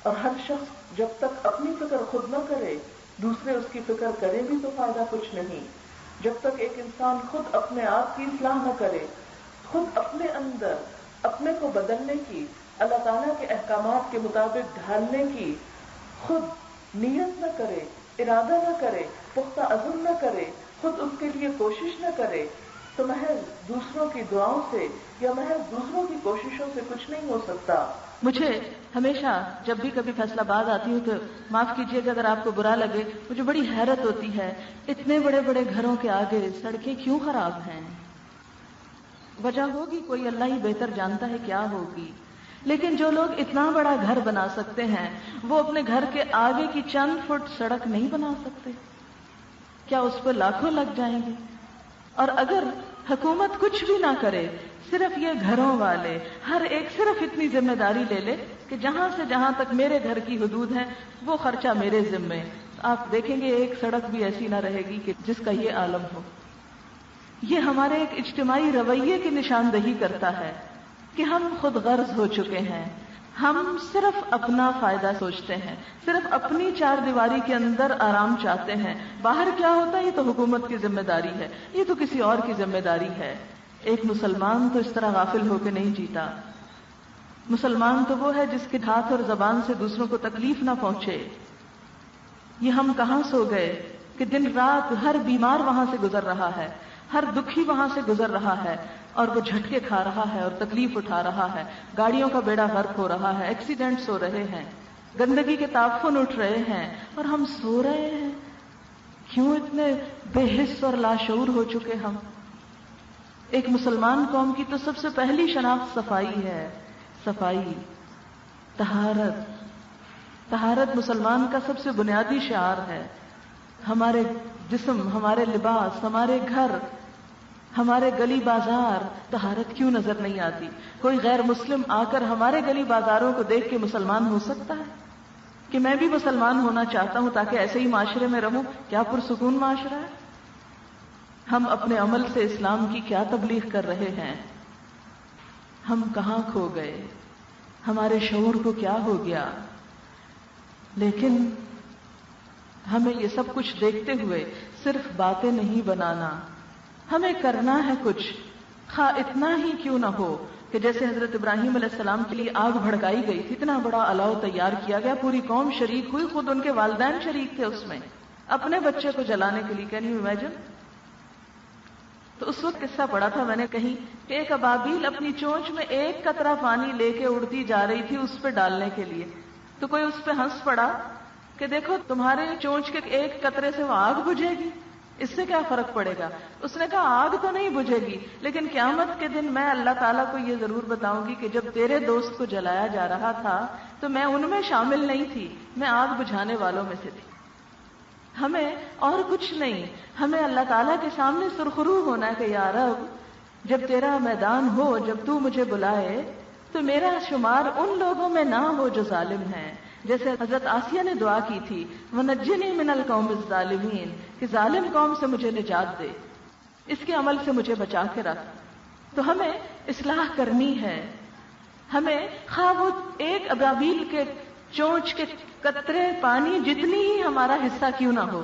اور ہر شخص جب تک اپنی فکر خود نہ کرے دوسرے اس کی فکر کرے بھی تو فائدہ کچھ نہیں. جب تک ایک انسان خود اپنے آپ کی اصلاح نہ کرے، خود اپنے اندر اپنے کو بدلنے کی، اللہ تعالیٰ کے احکامات کے مطابق ڈھالنے کی خود نیت نہ کرے، ارادہ نہ کرے، پختہ عزم نہ کرے، خود اس کے لیے کوشش نہ کرے، تو محض دوسروں کی دعاؤں سے یا محض دوسروں کی کوششوں سے کچھ نہیں ہو سکتا. مجھے ہمیشہ جب بھی کبھی فیصل آباد آتی ہوں تو معاف کیجیے گا اگر آپ کو برا لگے، مجھے بڑی حیرت ہوتی ہے اتنے بڑے بڑے گھروں کے آگے سڑکیں کیوں خراب ہیں. وجہ ہوگی کوئی، اللہ ہی بہتر جانتا ہے کیا ہوگی. لیکن جو لوگ اتنا بڑا گھر بنا سکتے ہیں وہ اپنے گھر کے آگے کی چند فٹ سڑک نہیں بنا سکتے؟ کیا اس پر لاکھوں لگ جائیں گے؟ اور اگر حکومت کچھ بھی نہ کرے، صرف یہ گھروں والے ہر ایک صرف اتنی ذمہ داری لے لے کہ جہاں سے جہاں تک میرے گھر کی حدود ہے وہ خرچہ میرے ذمے، آپ دیکھیں گے ایک سڑک بھی ایسی نہ رہے گی کہ جس کا یہ عالم ہو. یہ ہمارے ایک اجتماعی رویے کی نشاندہی کرتا ہے کہ ہم خود غرض ہو چکے ہیں. ہم صرف اپنا فائدہ سوچتے ہیں، صرف اپنی چار دیواری کے اندر آرام چاہتے ہیں. باہر کیا ہوتا ہے یہ تو حکومت کی ذمہ داری ہے، یہ تو کسی اور کی ذمہ داری ہے. ایک مسلمان تو اس طرح غافل ہو کے نہیں جیتا. مسلمان تو وہ ہے جس کے ہاتھ اور زبان سے دوسروں کو تکلیف نہ پہنچے. یہ ہم کہاں سو گئے کہ دن رات ہر بیمار وہاں سے گزر رہا ہے، ہر دکھی وہاں سے گزر رہا ہے اور وہ جھٹکے کھا رہا ہے اور تکلیف اٹھا رہا ہے. گاڑیوں کا بیڑا غرق ہو رہا ہے، ایکسیڈنٹس ہو رہے ہیں، گندگی کے تعفن اٹھ رہے ہیں اور ہم سو رہے ہیں. کیوں اتنے بے حس اور لاشعور ہو چکے ہم؟ ایک مسلمان قوم کی تو سب سے پہلی شناخت صفائی ہے. صفائی، طہارت. طہارت مسلمان کا سب سے بنیادی شعار ہے. ہمارے جسم، ہمارے لباس، ہمارے گھر، ہمارے گلی بازار طہارت کیوں نظر نہیں آتی؟ کوئی غیر مسلم آ کر ہمارے گلی بازاروں کو دیکھ کے مسلمان ہو سکتا ہے کہ میں بھی مسلمان ہونا چاہتا ہوں تاکہ ایسے ہی معاشرے میں رہوں؟ کیا پرسکون معاشرہ ہے؟ ہم اپنے عمل سے اسلام کی کیا تبلیغ کر رہے ہیں؟ ہم کہاں کھو گئے؟ ہمارے شعور کو کیا ہو گیا؟ لیکن ہمیں یہ سب کچھ دیکھتے ہوئے صرف باتیں نہیں بنانا، ہمیں کرنا ہے کچھ. خواہ اتنا ہی کیوں نہ ہو کہ جیسے حضرت ابراہیم علیہ السلام کے لیے آگ بھڑکائی گئی تھی، اتنا بڑا الاؤ تیار کیا گیا، پوری قوم شریک ہوئی، خود ان کے والدین شریک تھے اس میں، اپنے بچے کو جلانے کے لیے. Can you imagine? تو اس وقت قصہ پڑا تھا میں نے کہیں کہ ایک ابابیل اپنی چونچ میں ایک قطرہ پانی لے کے اڑتی جا رہی تھی اس پہ ڈالنے کے لیے. تو کوئی اس پہ ہنس پڑا کہ دیکھو تمہارے چونچ کے ایک قطرے سے وہ آگ بجھے گی، اس سے کیا فرق پڑے گا؟ اس نے کہا آگ تو نہیں بجھے گی، لیکن قیامت کے دن میں اللہ تعالیٰ کو یہ ضرور بتاؤں گی کہ جب تیرے دوست کو جلایا جا رہا تھا تو میں ان میں شامل نہیں تھی، میں آگ بجھانے والوں میں سے تھی. ہمیں اور کچھ نہیں، ہمیں اللہ تعالیٰ کے سامنے سرخرو ہونا ہے کہ یا رب جب تیرا میدان ہو، جب تو مجھے بلائے تو میرا شمار ان لوگوں میں نہ ہو جو ظالم ہیں. جیسے حضرت آسیہ نے دعا کی تھی وَنَجِّنِي مِنَ الْقَوْمِ الظَّالِمِينَ کہ ظالم قوم سے مجھے نجات دے، اس کے عمل سے مجھے بچا کے رکھ. تو ہمیں اصلاح کرنی ہے. ہمیں خواہ وہ ایک ابابیل کے چونچ کے قطرے پانی جتنی ہی ہمارا حصہ کیوں نہ ہو،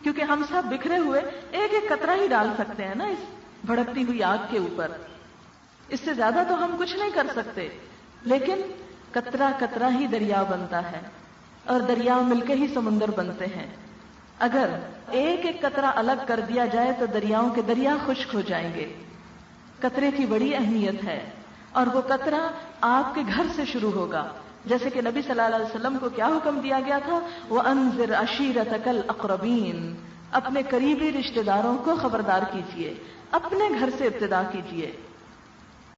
کیونکہ ہم سب بکھرے ہوئے ایک ایک قطرہ ہی ڈال سکتے ہیں نا اس بھڑکتی ہوئی آگ کے اوپر. اس سے زیادہ تو ہم کچھ نہیں کر سکتے، لیکن قطرہ قطرہ ہی دریا بنتا ہے اور دریا مل کے ہی سمندر بنتے ہیں. اگر ایک ایک قطرہ الگ کر دیا جائے تو دریاؤں کے دریا خشک ہو جائیں گے. قطرے کی بڑی اہمیت ہے اور وہ قطرہ آپ کے گھر سے شروع ہوگا. جیسے کہ نبی صلی اللہ علیہ وسلم کو کیا حکم دیا گیا تھا، وَأَنذِرْ عَشِيرَتَكَ الْأَقْرَبِينَ، اپنے قریبی رشتہ داروں کو خبردار کیجئے، اپنے گھر سے ابتدا کیجئے۔